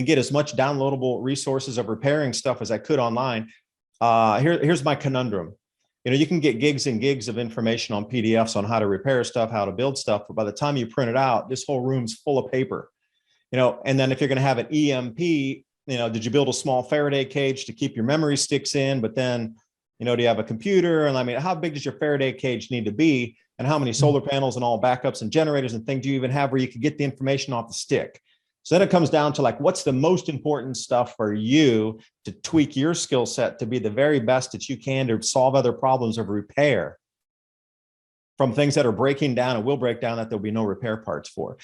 and get as much downloadable resources of repairing stuff as I could online. Here's my conundrum. You can get gigs and gigs of information on PDFs on how to repair stuff, how to build stuff. But by the time you print it out, this whole room's full of paper, and then if you're going to have an EMP, did you build a small Faraday cage to keep your memory sticks in? But then, do you have a computer? And I mean, how big does your Faraday cage need to be? And how many solar panels and all backups and generators and things do you even have where you could get the information off the stick? So then it comes down to what's the most important stuff for you to tweak your skill set to be the very best that you can to solve other problems of repair from things that are breaking down and will break down that there'll be no repair parts for.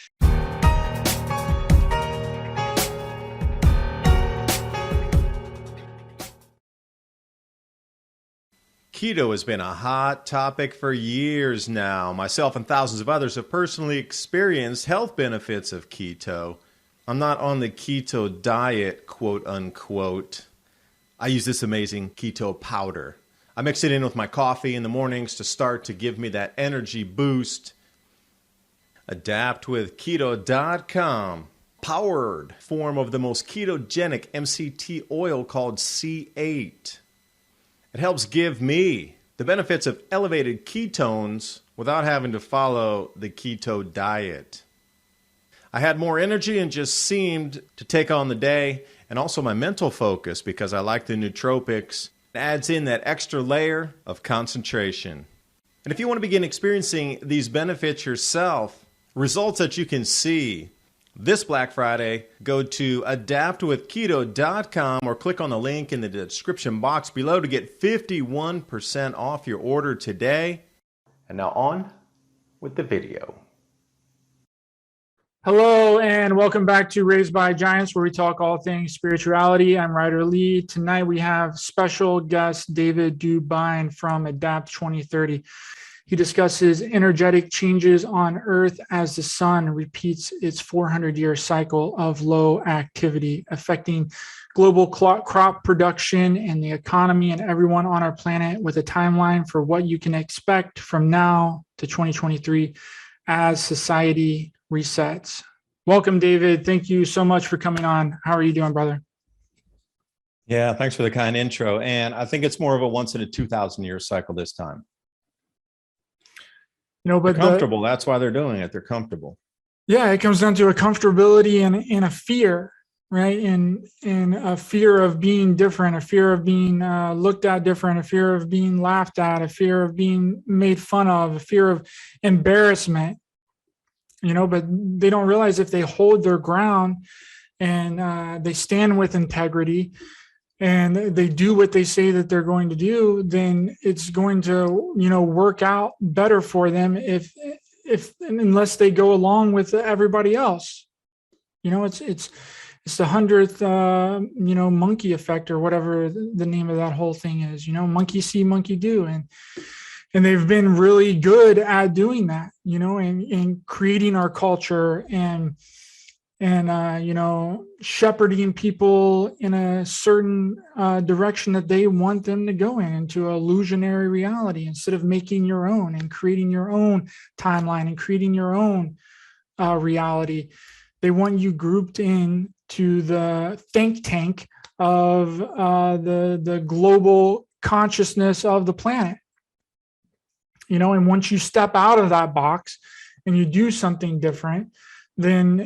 Keto has been a hot topic for years now. Myself and thousands of others have personally experienced health benefits of keto. I'm not on the keto diet, quote unquote. I use this amazing keto powder. I mix it in with my coffee in the mornings to start to give me that energy boost. Adapt with Keto.com. Powered form of the most ketogenic MCT oil called C8. It helps give me the benefits of elevated ketones without having to follow the keto diet. I had more energy and just seemed to take on the day, and also my mental focus because I like the nootropics. It adds in that extra layer of concentration. And if you want to begin experiencing these benefits yourself, results that you can see this Black Friday, go to adaptwithketo.com or click on the link in the description box below to get 51% off your order today. And now on with the video. Hello and welcome back to Raised by Giants, where we talk all things spirituality. I'm Ryder Lee. Tonight we have special guest David DuByne from Adapt 2030. He discusses energetic changes on Earth as the sun repeats its 400-year cycle of low activity, affecting global crop production and the economy and everyone on our planet, with a timeline for what you can expect from now to 2023 as society resets. Welcome, David. Thank you so much for coming on. How are you doing, brother? Yeah, thanks for the kind intro. And I think it's more of a once in a 2,000-year cycle this time. But they're comfortable. That's why they're doing it. They're comfortable. Yeah, it comes down to a comfortability and a fear, right? And a fear of being different, a fear of being looked at different, a fear of being laughed at, a fear of being made fun of, a fear of embarrassment. But they don't realize if they hold their ground and they stand with integrity and they do what they say that they're going to do, then it's going to, work out better for them if unless they go along with everybody else. It's the 100th, monkey effect, or whatever the name of that whole thing is. Monkey see, monkey do. And they've been really good at doing that, and creating our culture and shepherding people in a certain direction that they want them to go into an illusionary reality, instead of making your own and creating your own timeline and creating your own reality. They want you grouped in to the think tank of the global consciousness of the planet. And once you step out of that box and you do something different, then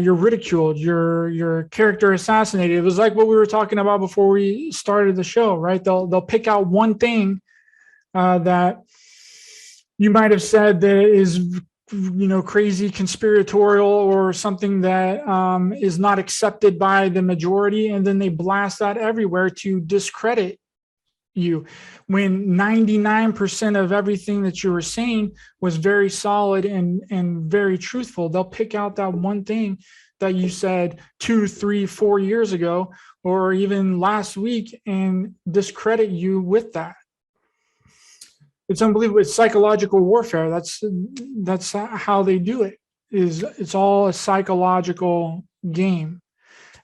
you're ridiculed, your character assassinated. It was like what we were talking about before we started the show, right? They'll pick out one thing that you might have said that is, crazy conspiratorial or something that is not accepted by the majority, and then they blast that everywhere to discredit you, when 99% of everything that you were saying was very solid and very truthful. They'll pick out that one thing that you said 2, 3, 4 years ago, or even last week, and discredit you with that. It's unbelievable. It's psychological warfare. That's how they do it. It's all a psychological game,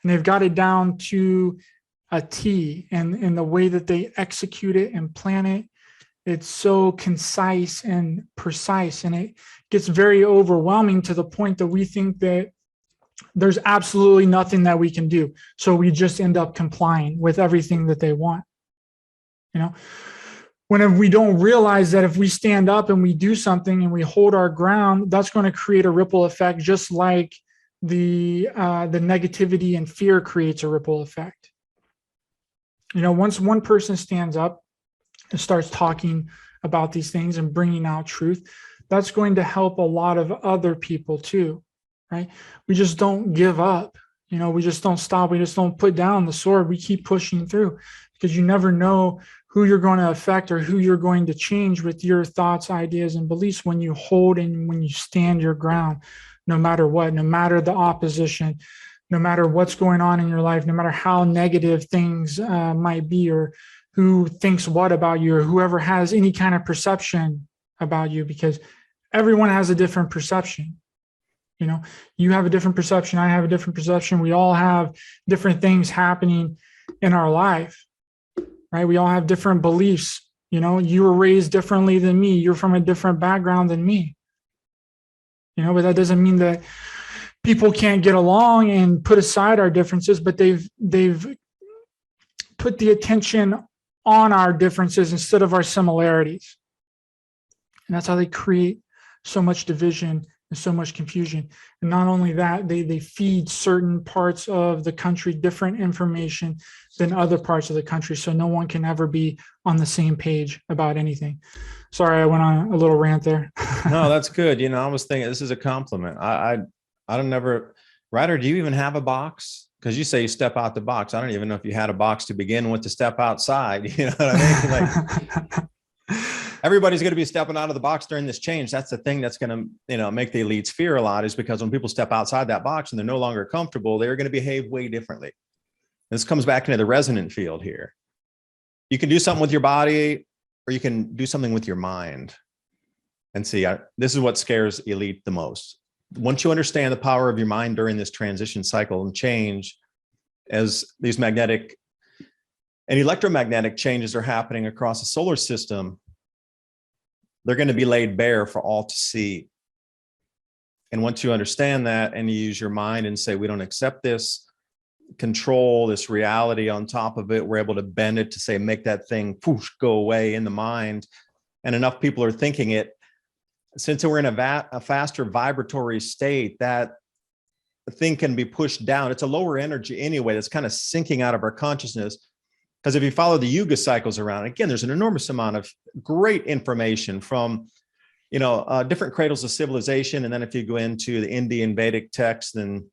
and they've got it down to a T, and in the way that they execute it and plan it, it's so concise and precise, and it gets very overwhelming to the point that we think that there's absolutely nothing that we can do. So we just end up complying with everything that they want. You know, when we don't realize that if we stand up and we do something and we hold our ground, that's going to create a ripple effect, just like the negativity and fear creates a ripple effect. You know, once one person stands up and starts talking about these things and bringing out truth, that's going to help a lot of other people too, right? We just don't give up. You know, we just don't stop. We just don't put down the sword. We keep pushing through, because you never know who you're going to affect or who you're going to change with your thoughts, ideas, and beliefs when you hold and when you stand your ground, no matter what, no matter the opposition, no matter what's going on in your life, no matter how negative things might be, or who thinks what about you, or whoever has any kind of perception about you, because everyone has a different perception. You know, you have a different perception. I have a different perception. We all have different things happening in our life, right? We all have different beliefs. You know, you were raised differently than me. You're from a different background than me. You know, but that doesn't mean that people can't get along and put aside our differences, but they've put the attention on our differences instead of our similarities. And that's how they create so much division and so much confusion. And not only that, they feed certain parts of the country different information than other parts of the country. So no one can ever be on the same page about anything. Sorry, I went on a little rant there. No, that's good. You know, I was thinking this is a compliment. I don't never, Ryder, do you even have a box? Because you say you step out the box. I don't even know if you had a box to begin with to step outside. You know what I mean? Like, everybody's going to be stepping out of the box during this change. That's the thing that's going to, you know, make the elites fear a lot, is because when people step outside that box and they're no longer comfortable, they're going to behave way differently. This comes back into the resonant field here. You can do something with your body, or you can do something with your mind. And see, this is what scares elite the most. Once you understand the power of your mind during this transition cycle and change, as these magnetic and electromagnetic changes are happening across the solar system, they're going to be laid bare for all to see. And once you understand that and you use your mind and say, we don't accept this, control this reality on top of it, we're able to bend it to say, make that thing poosh, go away in the mind. And enough people are thinking it. Since we're in a faster vibratory state, that thing can be pushed down. It's a lower energy anyway, that's kind of sinking out of our consciousness. Because if you follow the Yuga cycles around, again, there's an enormous amount of great information from, you know, different cradles of civilization. And then if you go into the Indian Vedic text, and,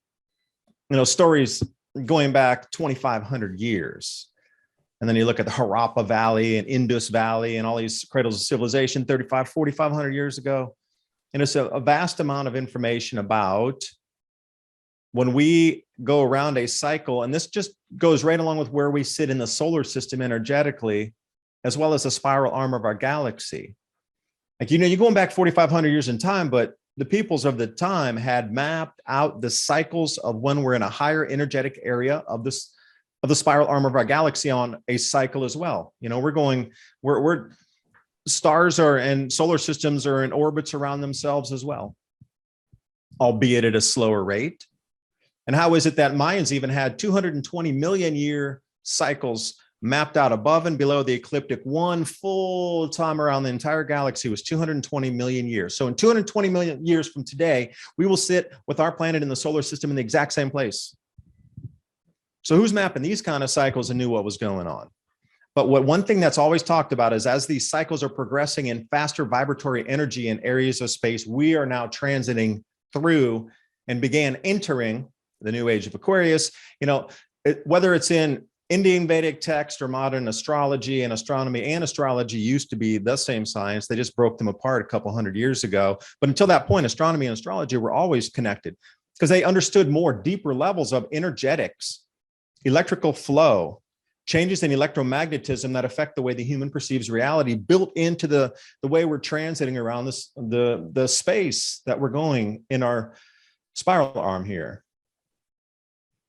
you know, stories going back 2,500 years. And then you look at the Harappa Valley and Indus Valley and all these cradles of civilization 4,500 years ago. And it's a vast amount of information about when we go around a cycle, and this just goes right along with where we sit in the solar system energetically, as well as the spiral arm of our galaxy. Like, you know, you're going back 4,500 years in time, but the peoples of the time had mapped out the cycles of when we're in a higher energetic area of this, of the spiral arm of our galaxy on a cycle as well. You know, we're stars are, and solar systems are in orbits around themselves as well, albeit at a slower rate. And how is it that Mayans even had 220 million year cycles mapped out above and below the ecliptic? One full time around the entire galaxy was 220 million years. So in 220 million years from today, we will sit with our planet in the solar system in the exact same place. So who's mapping these kind of cycles and knew what was going on? But one thing that's always talked about is, as these cycles are progressing in faster vibratory energy in areas of space, we are now transiting through and began entering the new age of Aquarius. You know, whether it's in Indian Vedic text or modern astrology, and astronomy and astrology used to be the same science. They just broke them apart a couple hundred years ago. But until that point, astronomy and astrology were always connected, because they understood more deeper levels of energetics, electrical flow, changes in electromagnetism that affect the way the human perceives reality, built into the way we're transiting around this, the space that we're going in our spiral arm here.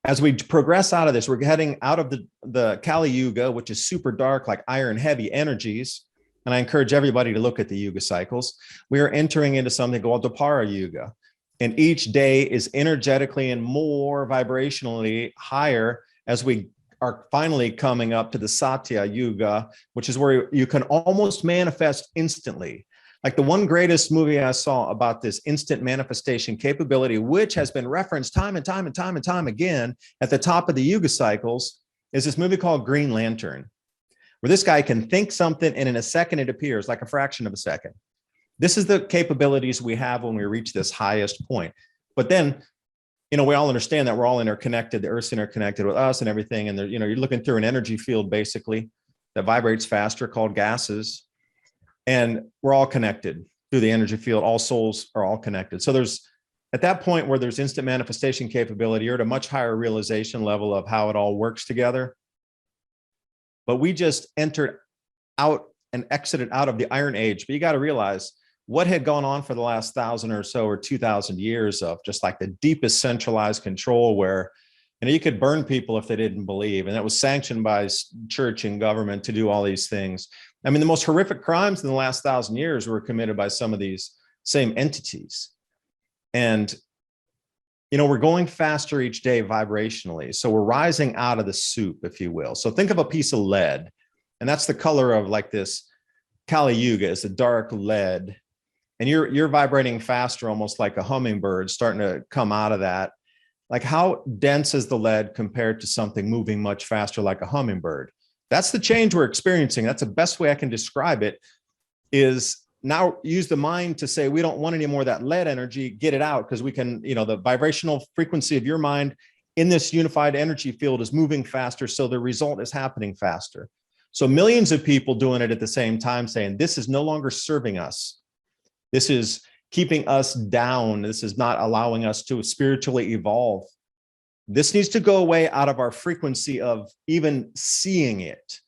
As we progress out of this, we're heading out of the Kali Yuga, which is super dark, like iron heavy energies. And I encourage everybody to look at the Yuga cycles. We are entering into something called Dwapara Yuga. And each day is energetically and more vibrationally higher as we are finally coming up to the Satya Yuga, which is where you can almost manifest instantly. Like the one greatest movie I saw about this instant manifestation capability, which has been referenced time and time and time and time again at the top of the Yuga cycles, is this movie called Green Lantern, where this guy can think something and in a second it appears, like a fraction of a second. This is the capabilities we have when we reach this highest point. But then, we all understand that we're all interconnected. The Earth's interconnected with us and everything. And you're looking through an energy field basically that vibrates faster, called gases. And we're all connected through the energy field. All souls are all connected. So there's, at that point where there's instant manifestation capability, you're at a much higher realization level of how it all works together. But we just entered out and exited out of the Iron Age. But you got to realize what had gone on for the last 1,000 or so or 2,000 years of just like the deepest centralized control where, you could burn people if they didn't believe. And that was sanctioned by church and government to do all these things. I mean, the most horrific crimes in the last 1,000 years were committed by some of these same entities. And, we're going faster each day vibrationally. So we're rising out of the soup, if you will. So think of a piece of lead, and that's the color of like this Kali Yuga, is a dark lead. And you're vibrating faster, almost like a hummingbird starting to come out of that. Like how dense is the lead compared to something moving much faster like a hummingbird? That's the change we're experiencing. That's the best way I can describe it, is now use the mind to say, we don't want any more of that lead energy, get it out, because we can, the vibrational frequency of your mind in this unified energy field is moving faster. So the result is happening faster. So millions of people doing it at the same time saying, this is no longer serving us. This is keeping us down. This is not allowing us to spiritually evolve. This needs to go away out of our frequency of even seeing it.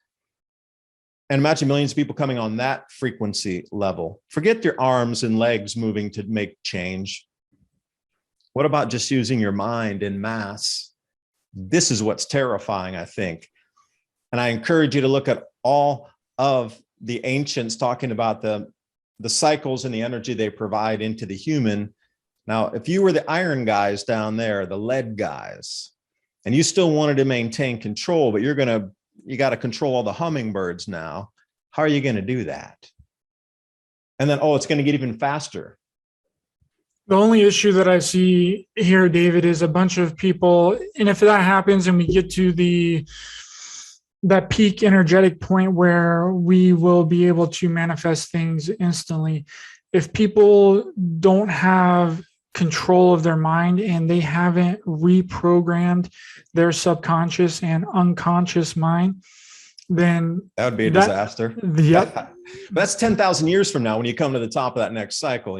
And imagine millions of people coming on that frequency level. Forget your arms and legs moving to make change. What about just using your mind in mass? This is what's terrifying, I think. And I encourage you to look at all of the ancients talking about the cycles and the energy they provide into the human. Now, if you were the iron guys down there, the lead guys, and you still wanted to maintain control, but you got to control all the hummingbirds now, how are you going to do that? And then, it's going to get even faster. The only issue that I see here, David, is a bunch of people, and if that happens and we get to that peak energetic point where we will be able to manifest things instantly, if people don't have control of their mind and they haven't reprogrammed their subconscious and unconscious mind, then that would be a disaster. Yep. But that's 10,000 years from now when you come to the top of that next cycle.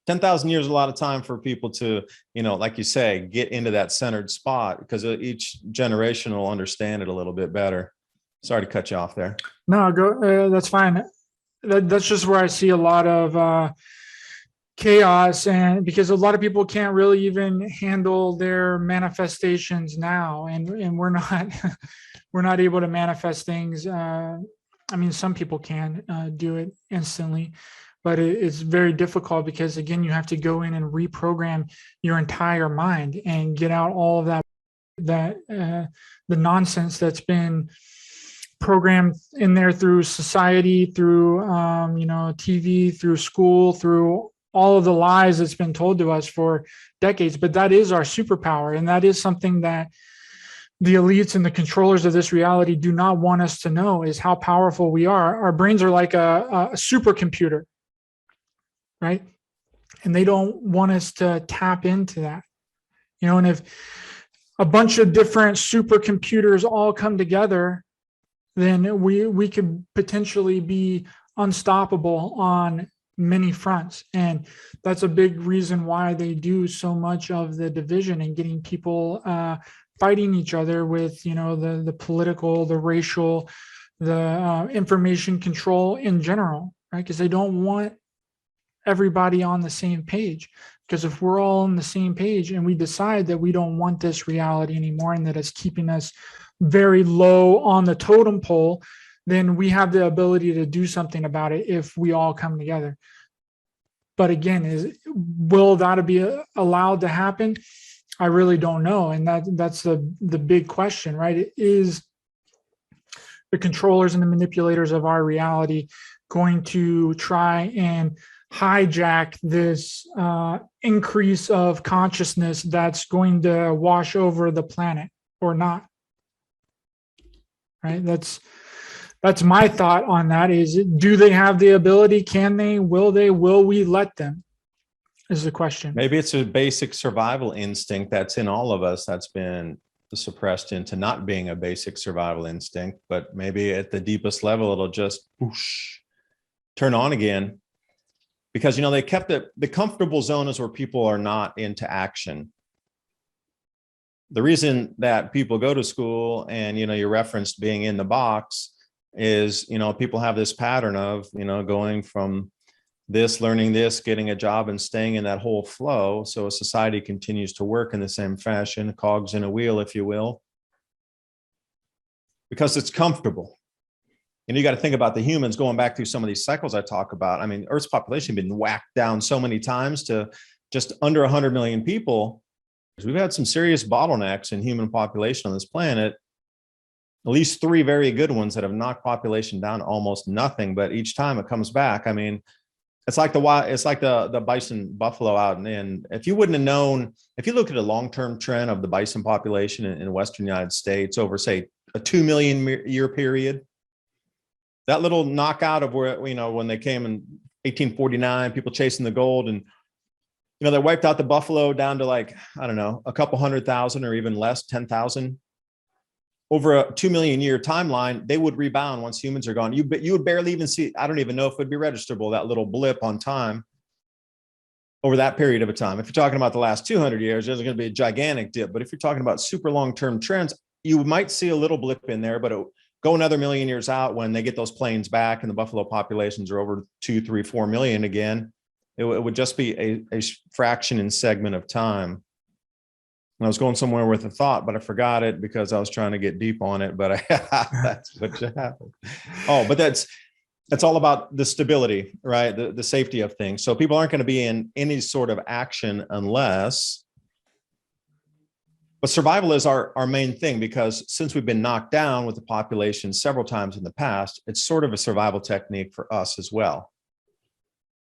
10,000 years is a lot of time for people to, like you say, get into that centered spot, because each generation will understand it a little bit better. Sorry to cut you off there. No, go. That's fine. That's just where I see a lot of chaos, and because a lot of people can't really even handle their manifestations now, and we're not able to manifest things. I mean, some people can do it instantly, but it's very difficult because, again, you have to go in and reprogram your entire mind and get out all of the nonsense that's been programmed in there through society, through TV, through school, through all of the lies that's been told to us for decades. But that is our superpower, and that is something that the elites and the controllers of this reality do not want us to know, is how powerful we are. Our brains are like a supercomputer, right? And they don't want us to tap into that. And if a bunch of different supercomputers all come together, then we could potentially be unstoppable on many fronts. And that's a big reason why they do so much of the division and getting people fighting each other with, the political, the racial, the information control in general, right? Because they don't want everybody on the same page. Because if we're all on the same page and we decide that we don't want this reality anymore and that it's keeping us very low on the totem pole, then we have the ability to do something about it if we all come together. But again, will that be allowed to happen? I really don't know. And that's the big question, right? It is the controllers and the manipulators of our reality going to try and hijack this increase of consciousness that's going to wash over the planet or not? Right? That's my thought on that. Is, do they have the ability? Can they? Will they? Will we let them? Is the question. Maybe it's a basic survival instinct that's in all of us that's been suppressed into not being a basic survival instinct, but maybe at the deepest level, it'll just whoosh, turn on again. Because, you know, they kept the comfortable zone is where people are not into action. The reason that people go to school, and, you know, you referenced being in the box, is, you know, people have this pattern of, you know, going from this, learning this, getting a job, and staying in that whole flow. So a society continues to work in the same fashion, cogs in a wheel, if you will, because it's comfortable. And you got to think about the humans going back through some of these cycles I talk about. I mean, Earth's population has been whacked down so many times to just under 100 million people. We've had some serious bottlenecks in human population on this planet. At least 3 very good ones that have knocked population down to almost nothing. But each time it comes back. I mean, it's like the bison buffalo out. And if you wouldn't have known, if you look at a long-term trend of the bison population in the Western United States over, say, a 2 million year period, that little knockout of where, you know, when they came in 1849, people chasing the gold, and, you know, they wiped out the buffalo down to, like, I don't know, a couple 100,000 or even less, 10,000. Over a 2 million year timeline, they would rebound once humans are gone. You would barely even see, I don't even know if it would be registerable, that little blip on time over that period of a time. If you're talking about the last 200 years, there's going to be a gigantic dip. But if you're talking about super long-term trends, you might see a little blip in there, but go another million years out when they get those planes back and the buffalo populations are over 2, 3, 4 million again. It would just be a fraction and segment of time. And I was going somewhere with a thought, but I forgot it because I was trying to get deep on it. But that's what happened. Oh, but that's all about the stability, right? The safety of things. So people aren't going to be in any sort of action unless. But survival is our main thing, because since we've been knocked down with the population several times in the past, it's sort of a survival technique for us as well.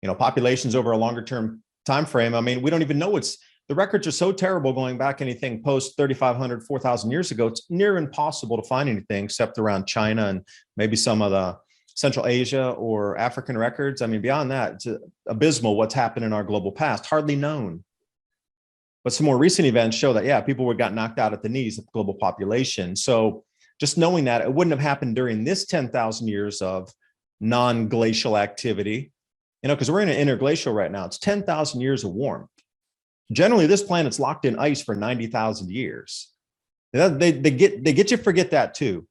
You know, populations over a longer term time frame. I mean, we don't even know the records are so terrible going back anything post 3,500, 4,000 years ago. It's near impossible to find anything except around China and maybe some of the Central Asia or African records. I mean, beyond that, it's abysmal what's happened in our global past, hardly known. But some more recent events show that, yeah, people got knocked out at the knees of the global population. So just knowing that it wouldn't have happened during this 10,000 years of non-glacial activity, you know, because we're in an interglacial right now. It's 10,000 years of warmth. Generally, this planet's locked in ice for 90,000 years. They get you forget that too.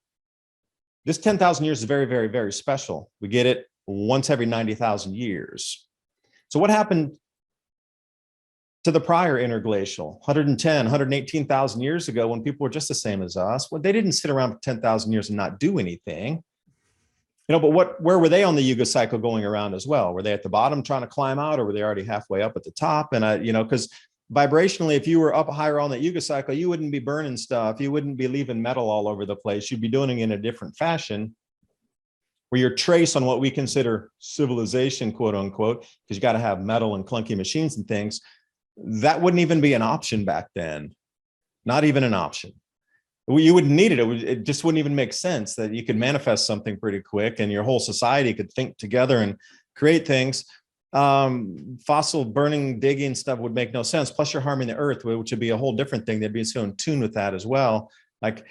This 10,000 years is very, very, very special. We get it once every 90,000 years. So what happened to the prior interglacial, 110, 118,000 years ago, when people were just the same as us? Well, they didn't sit around for 10,000 years and not do anything. You know, but where were they on the Yuga cycle going around as well? Were they at the bottom trying to climb out, or were they already halfway up at the top? And you know, because vibrationally, if you were up higher on that Yuga cycle, you wouldn't be burning stuff. You wouldn't be leaving metal all over the place. You'd be doing it in a different fashion, where your trace on what we consider civilization, quote unquote, because you got to have metal and clunky machines and things, that wouldn't even be an option back then. Not even an option. You wouldn't need it. It just wouldn't even make sense that you could manifest something pretty quick and your whole society could think together and create things. Fossil burning, digging stuff would make no sense. Plus you're harming the earth, which would be a whole different thing. They'd be so in tune with that as well. Like,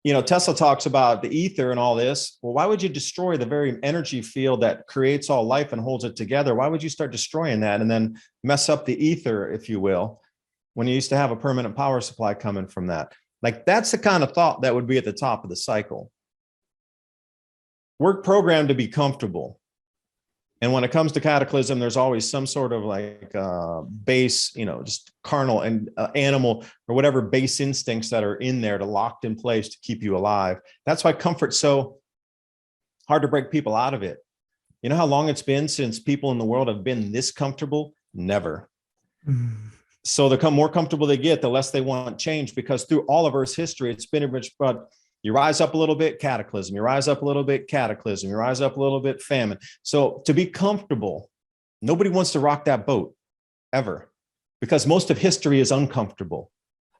you know, Tesla talks about the ether and all this. Well, why would you destroy the very energy field that creates all life and holds it together? Why would you start destroying that and then mess up the ether, if you will, when you used to have a permanent power supply coming from that? Like, that's the kind of thought that would be at the top of the cycle. We're programmed to be comfortable. And when it comes to cataclysm, there's always some sort of like base, you know, just carnal and animal or whatever base instincts that are in there to locked in place to keep you alive. That's why comfort's so hard to break people out of it. You know how long it's been since people in the world have been this comfortable? Never. Mm. So the more comfortable they get, the less they want change, because through all of Earth's history, it's been about you rise up a little bit, cataclysm. You rise up a little bit, cataclysm. You rise up a little bit, famine. So to be comfortable, nobody wants to rock that boat ever, because most of history is uncomfortable.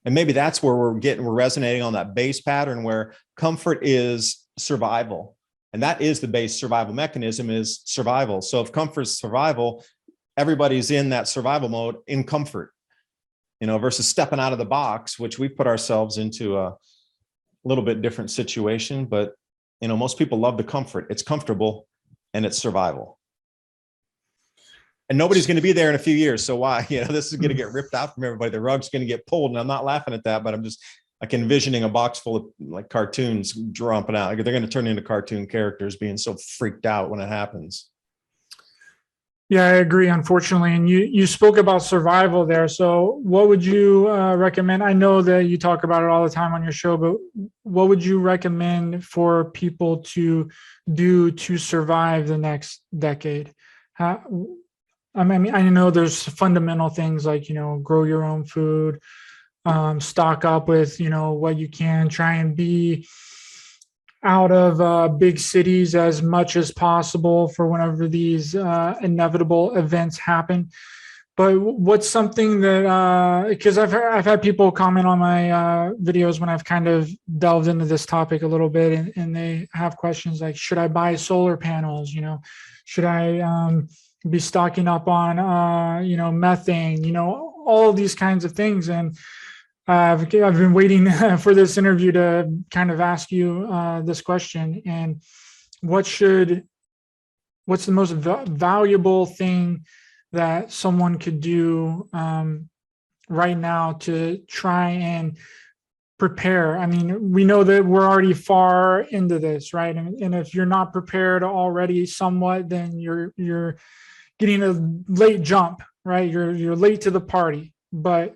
And maybe that's where we're resonating on that base pattern where comfort is survival. And that is the base survival mechanism, is survival. So if comfort is survival, everybody's in that survival mode in comfort, versus stepping out of the box, which we've put ourselves into a little bit different situation. But, most people love the comfort. It's comfortable and it's survival. And nobody's going to be there in a few years. So why? This is going to get ripped out from everybody. The rug's going to get pulled. And I'm not laughing at that, but I'm just envisioning a box full of like cartoons dropping out. They're going to turn into cartoon characters being so freaked out when it happens. Yeah, I agree, unfortunately. And you spoke about survival there. So what would you recommend? I know that you talk about it all the time on your show, but what would you recommend for people to do to survive the next decade? I know there's fundamental things like, grow your own food, stock up with, what you can, try and be out of big cities as much as possible for whenever these inevitable events happen. But what's something that, because I've had people comment on my videos when I've kind of delved into this topic a little bit, and they have questions like, should I buy solar panels? Should I be stocking up on, methane, all of these kinds of things. And I've been waiting for this interview to kind of ask you this question. And what's the most valuable thing that someone could do right now to try and prepare? I mean, we know that we're already far into this, right? And if you're not prepared already somewhat, then you're getting a late jump, right? You're late to the party. But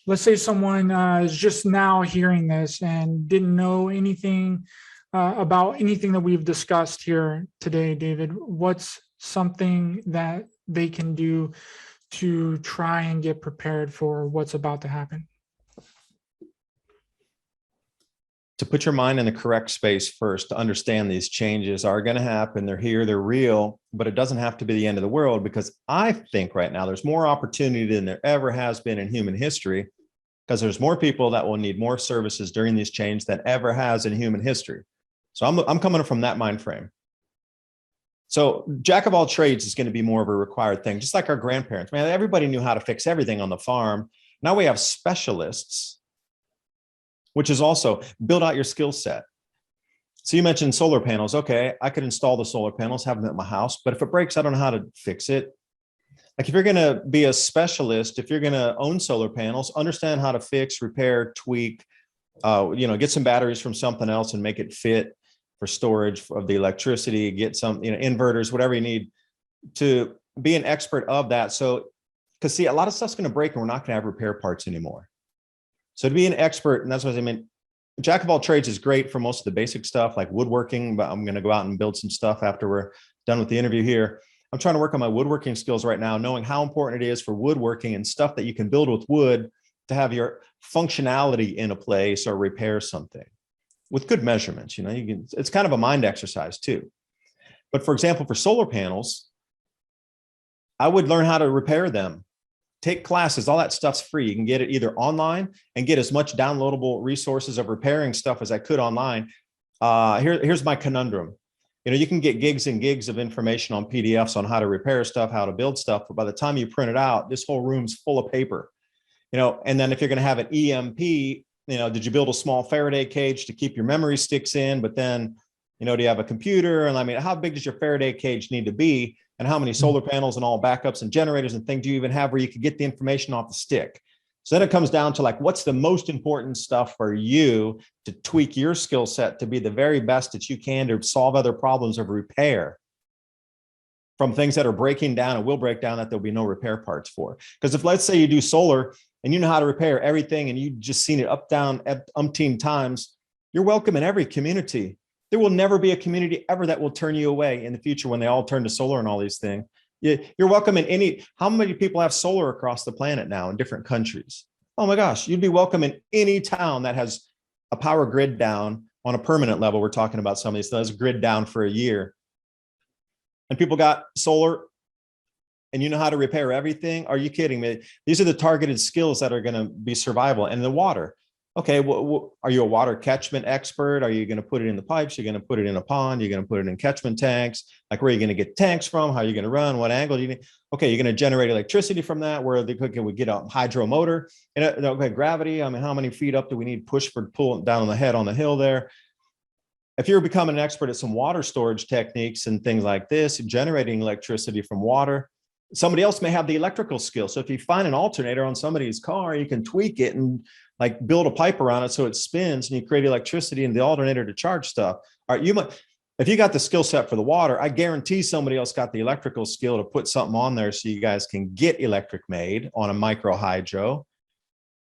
let's say someone is just now hearing this and didn't know anything about anything that we've discussed here today, David. What's something that they can do to try and get prepared for what's about to happen? To put your mind in the correct space first, to understand these changes are going to happen. They're here, they're real, but it doesn't have to be the end of the world, because I think right now there's more opportunity than there ever has been in human history, because there's more people that will need more services during these changes than ever has in human history. So I'm coming from that mind frame. So jack of all trades is going to be more of a required thing, just like our grandparents. Man, everybody knew how to fix everything on the farm. Now we have specialists, which is also build out your skill set. So you mentioned solar panels. Okay, I could install the solar panels, have them at my house, but if it breaks, I don't know how to fix it. Like if you're going to be a specialist, if you're going to own solar panels, understand how to fix, repair, tweak, get some batteries from something else and make it fit for storage of the electricity, get some, inverters, whatever you need to be an expert of that. So, because see, a lot of stuff's going to break and we're not going to have repair parts anymore. So to be an expert, and that's what I mean, jack of all trades is great for most of the basic stuff like woodworking, but I'm going to go out and build some stuff after we're done with the interview here. I'm trying to work on my woodworking skills right now, knowing how important it is for woodworking and stuff that you can build with wood to have your functionality in a place or repair something with good measurements. It's kind of a mind exercise too. But for example, for solar panels, I would learn how to repair them. Take classes, all that stuff's free. You can get it either online and get as much downloadable resources of repairing stuff as I could online. Here's my conundrum. You can get gigs and gigs of information on PDFs on how to repair stuff, how to build stuff. But by the time you print it out, this whole room's full of paper, and then if you're going to have an EMP, did you build a small Faraday cage to keep your memory sticks in? But then, do you have a computer? And I mean, how big does your Faraday cage need to be? And how many solar panels and all backups and generators and things do you even have where you could get the information off the stick? So then it comes down to like, what's the most important stuff for you to tweak your skill set to be the very best that you can to solve other problems of repair from things that are breaking down and will break down that there'll be no repair parts for. Because if let's say you do solar and you know how to repair everything and you've just seen it up, down, umpteen times, you're welcome in every community. There will never be a community ever that will turn you away in the future when they all turn to solar and all these things. You're welcome in any, how many people have solar across the planet now in different countries? Oh my gosh, you'd be welcome in any town that has a power grid down on a permanent level. We're talking about some of these things, grid down for a year. And people got solar and you know how to repair everything. Are you kidding me? These are the targeted skills that are going to be survival. And the water. Okay, well, are you a water catchment expert? Are you going to put it in the pipes? You're going to put it in a pond? You're going to put it in catchment tanks? Like, where are you going to get tanks from? How are you going to run? What angle do you need? Okay, you're going to generate electricity from that. Where can we get a hydro motor? And okay, gravity. I mean, how many feet up do we need push for pull down on the head on the hill there? If you're becoming an expert at some water storage techniques and things like this, generating electricity from water, somebody else may have the electrical skill. So if you find an alternator on somebody's car, you can tweak it and like build a pipe around it so it spins and you create electricity in the alternator to charge stuff. All right, if you got the skill set for the water, I guarantee somebody else got the electrical skill to put something on there so you guys can get electric made on a micro hydro.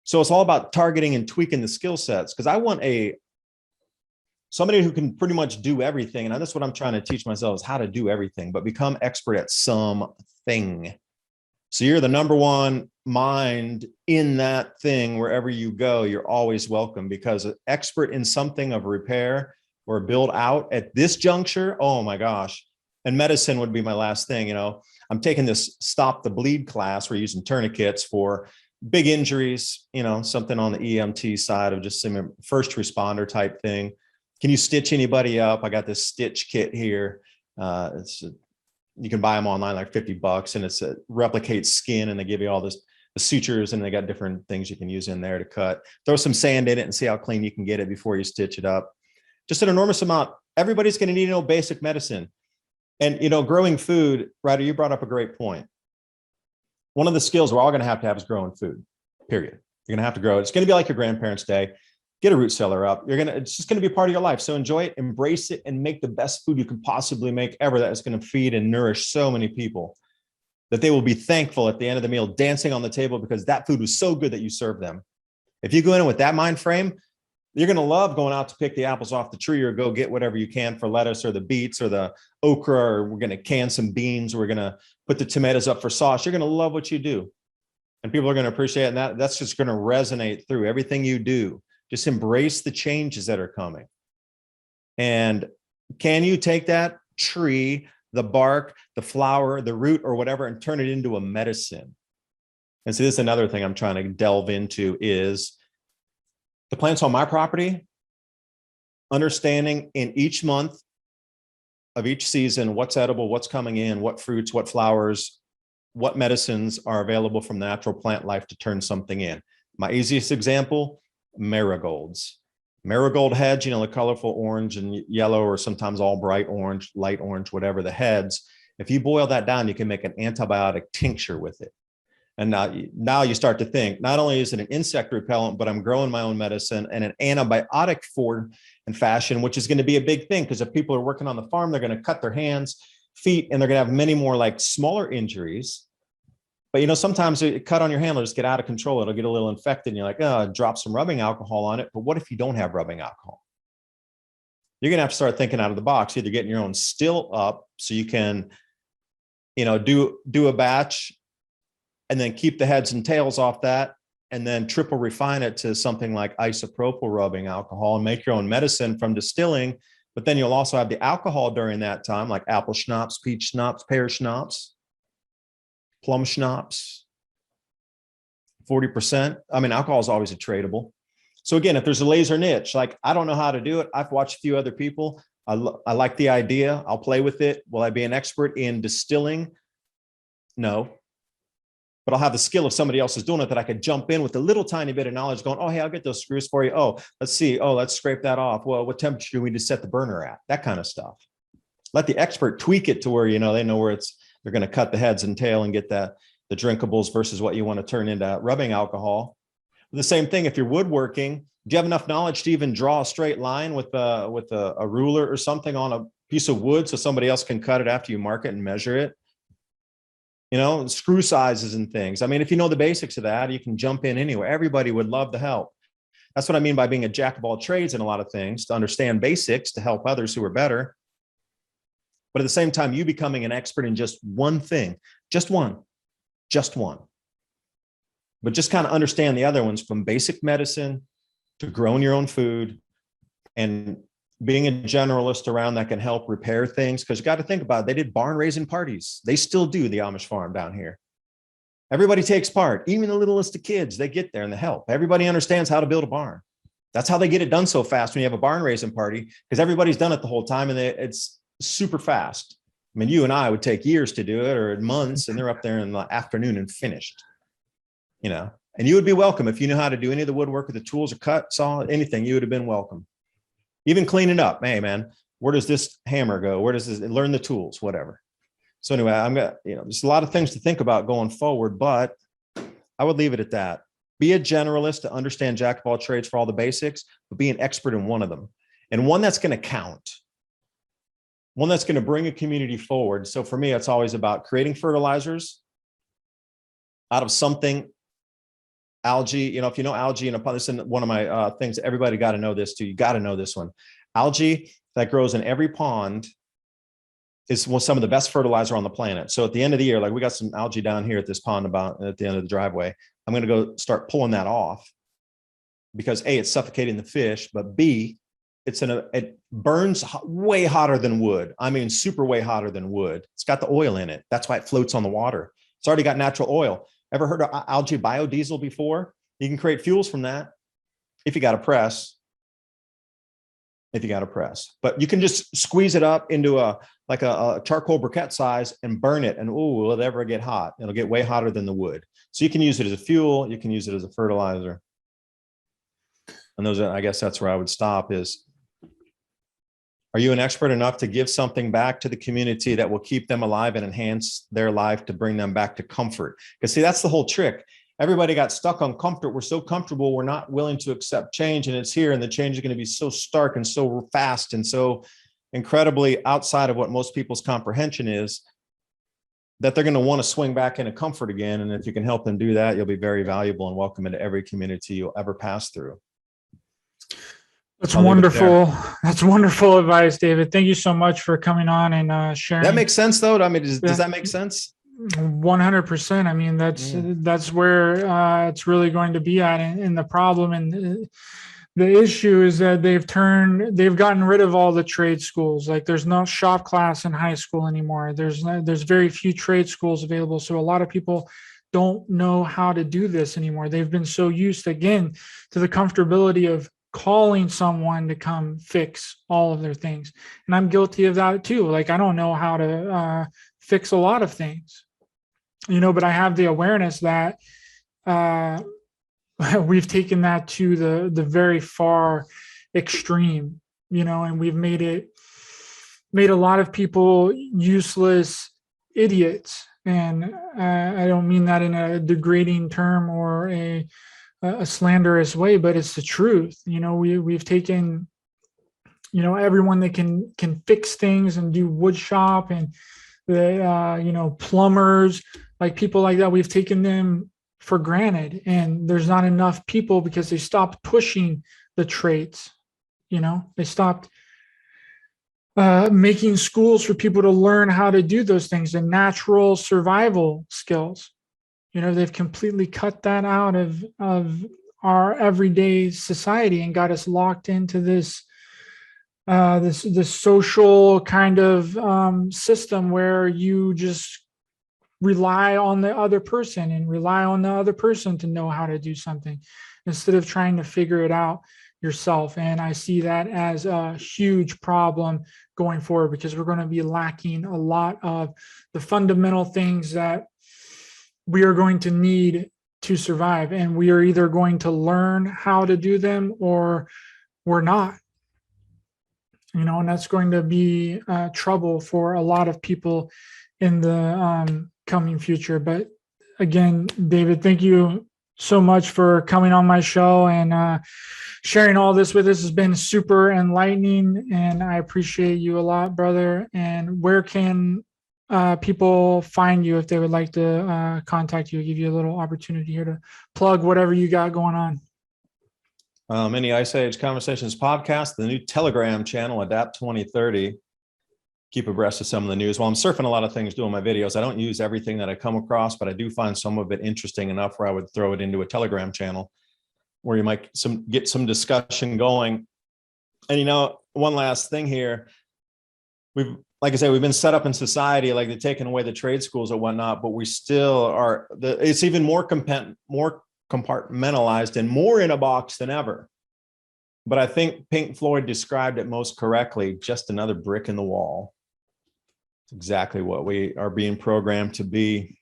So it's all about targeting and tweaking the skill sets, because I want somebody who can pretty much do everything. And that's what I'm trying to teach myself, is how to do everything, but become expert at something. So you're the number one mind in that thing. Wherever you go, you're always welcome, because an expert in something of repair or build out at this juncture, oh my gosh. And medicine would be my last thing. I'm taking this Stop the Bleed class. We're using tourniquets for big injuries, something on the EMT side of just some first responder type thing. Can you stitch anybody up? I got this stitch kit here. You can buy them online, like $50, and it's replicates skin, and they give you all the sutures, and they got different things you can use in there to cut. Throw some sand in it and see how clean you can get it before you stitch it up. Just an enormous amount. Everybody's going to need to know basic medicine. And, growing food, Ryder, you brought up a great point. One of the skills we're all going to have is growing food, period. You're going to have to grow it. It's going to be like your grandparents' day. Get a root cellar up. It's just going to be part of your life. So enjoy it, embrace it, and make the best food you can possibly make ever. That is going to feed and nourish so many people that they will be thankful at the end of the meal, dancing on the table, because that food was so good that you served them. If you go in with that mind frame, you're going to love going out to pick the apples off the tree, or go get whatever you can for lettuce or the beets or the okra, or we're going to can some beans. We're going to put the tomatoes up for sauce. You're going to love what you do. And people are going to appreciate it. And that's just going to resonate through everything you do. Just embrace the changes that are coming. And can you take that tree, the bark, the flower, the root, or whatever, and turn it into a medicine? And so this is another thing I'm trying to delve into, is the plants on my property, understanding in each month of each season, what's edible, what's coming in, what fruits, what flowers, what medicines are available from natural plant life to turn something in. My easiest example, marigolds. Marigold heads, the colorful orange and yellow, or sometimes all bright orange, light orange, whatever the heads. If you boil that down, you can make an antibiotic tincture with it. And now you start to think, not only is it an insect repellent, but I'm growing my own medicine and an antibiotic form and fashion, which is going to be a big thing, because if people are working on the farm, they're going to cut their hands, feet, and they're going to have many more like smaller injuries. But, sometimes a cut on your hand will just get out of control. It'll get a little infected and you're like, oh, drop some rubbing alcohol on it. But what if you don't have rubbing alcohol? You're going to have to start thinking out of the box, either getting your own still up so you can, do a batch and then keep the heads and tails off that, and then triple refine it to something like isopropyl rubbing alcohol and make your own medicine from distilling. But then you'll also have the alcohol during that time, like apple schnapps, peach schnapps, pear schnapps, plum schnapps, 40%. I mean, alcohol is always a tradable. So again, if there's a laser niche, like I don't know how to do it. I've watched a few other people. I like the idea. I'll play with it. Will I be an expert in distilling? No. But I'll have the skill if somebody else is doing it, that I could jump in with a little tiny bit of knowledge going, oh, hey, I'll get those screws for you. Oh, let's see. Oh, let's scrape that off. Well, what temperature do we need to set the burner at? That kind of stuff. Let the expert tweak it to where, they know where they're going to cut the heads and tail and get the drinkables versus what you want to turn into rubbing alcohol. The same thing, if you're woodworking, do you have enough knowledge to even draw a straight line with a ruler or something on a piece of wood so somebody else can cut it after you mark it and measure it? Screw sizes and things. I mean, if you know the basics of that, you can jump in anywhere. Everybody would love to help. That's what I mean by being a jack of all trades in a lot of things, to understand basics, to help others who are better. But at the same time, you becoming an expert in just one thing, just one. But just kind of understand the other ones, from basic medicine to growing your own food and being a generalist around that can help repair things. Because you got to think about it, they did barn raising parties. They still do, the Amish farm down here. Everybody takes part, even the littlest of kids. They get there and they help. Everybody understands how to build a barn. That's how they get it done so fast when you have a barn raising party, because everybody's done it the whole time, and it's super fast. I mean, you and I would take years to do it, or months, and they're up there in the afternoon and finished. And you would be welcome if you knew how to do any of the woodwork or the tools or cut, saw, anything. You would have been welcome. Even cleaning up. Hey, man, where does this hammer go? Where does this? Learn the tools, whatever. So anyway, there's a lot of things to think about going forward, but I would leave it at that. Be a generalist to understand jack of all trades for all the basics, but be an expert in one of them, and one that's going to count, one that's going to bring a community forward. So for me, it's always about creating fertilizers out of something. Algae, if you know algae, this is one of my things, everybody got to know this too. You got to know this one. Algae that grows in every pond is some of the best fertilizer on the planet. So at the end of the year, like we got some algae down here at this pond about at the end of the driveway. I'm going to go start pulling that off, because A, it's suffocating the fish, but B, it burns way hotter than wood. I mean, super way hotter than wood. It's got the oil in it. That's why it floats on the water. It's already got natural oil. Ever heard of algae biodiesel before? You can create fuels from that if you got a press. But you can just squeeze it up into a charcoal briquette size and burn it, and will it ever get hot? It'll get way hotter than the wood. So you can use it as a fuel. You can use it as a fertilizer. And I guess that's where I would stop is, are you an expert enough to give something back to the community that will keep them alive and enhance their life, to bring them back to comfort? Because see, that's the whole trick. Everybody got stuck on comfort. We're so comfortable. We're not willing to accept change, and it's here. And the change is going to be so stark and so fast and so incredibly outside of what most people's comprehension is, that they're going to want to swing back into comfort again. And if you can help them do that, you'll be very valuable and welcome into every community you'll ever pass through. That's wonderful. That's wonderful advice, David. Thank you so much for coming on and sharing. That makes sense, though. I mean, does that make sense? 100%. I mean, that's where it's really going to be at. And the problem and the issue is that they've gotten rid of all the trade schools. Like, there's no shop class in high school anymore. There's very few trade schools available. So a lot of people don't know how to do this anymore. They've been so used, again, to the comfortability of calling someone to come fix all of their things. And I'm guilty of that too. Like, I don't know how to fix a lot of things, but I have the awareness that we've taken that to the very far extreme, and we've made a lot of people useless idiots. And I don't mean that in a degrading term or a slanderous way, but it's the truth. We've taken, everyone that can fix things and do wood shop and the, plumbers, like people like that, we've taken them for granted. And there's not enough people because they stopped pushing the traits. They stopped making schools for people to learn how to do those things, the natural survival skills. They've completely cut that out of our everyday society and got us locked into this social kind of system where you just rely on the other person and rely on the other person to know how to do something instead of trying to figure it out yourself. And I see that as a huge problem going forward, because we're going to be lacking a lot of the fundamental things that we are going to need to survive. And we are either going to learn how to do them or we're not. And that's going to be trouble for a lot of people in the coming future. But again, David, thank you so much for coming on my show and sharing all this with us. Has been super enlightening, and I appreciate you a lot, brother. And where can people find you if they would like to contact you? Give you a little opportunity here to plug whatever you got going on. Mini Ice Age Conversations podcast, the new Telegram channel, Adapt 2030. Keep abreast of some of the news. While I'm surfing a lot of things doing my videos, I don't use everything that I come across, but I do find some of it interesting enough where I would throw it into a Telegram channel where you might get some discussion going. And one last thing here. Like I said, we've been set up in society, like they're taking away the trade schools or whatnot, but we still are. It's even more compartmentalized and more in a box than ever. But I think Pink Floyd described it most correctly, just another brick in the wall. It's exactly what we are being programmed to be.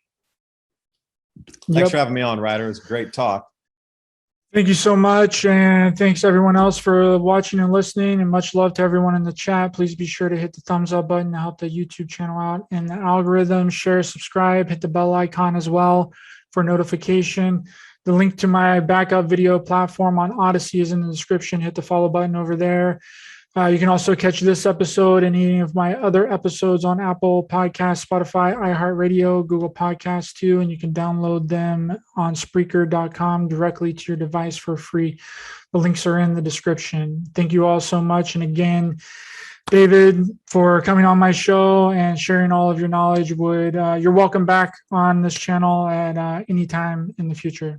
Thanks for having me on, Ryder. It's a great talk. Thank you so much. And thanks everyone else for watching and listening, and much love to everyone in the chat. Please be sure to hit the thumbs up button to help the YouTube channel out in the algorithm. Share, subscribe, hit the bell icon as well for notification. The link to my backup video platform on Odyssey is in the description. Hit the follow button over there. You can also catch this episode and any of my other episodes on Apple Podcasts, Spotify, iHeartRadio, Google Podcasts too, and you can download them on Spreaker.com directly to your device for free. The links are in the description. Thank you all so much. And again, David, for coming on my show and sharing all of your knowledge. You're welcome back on this channel at any time in the future.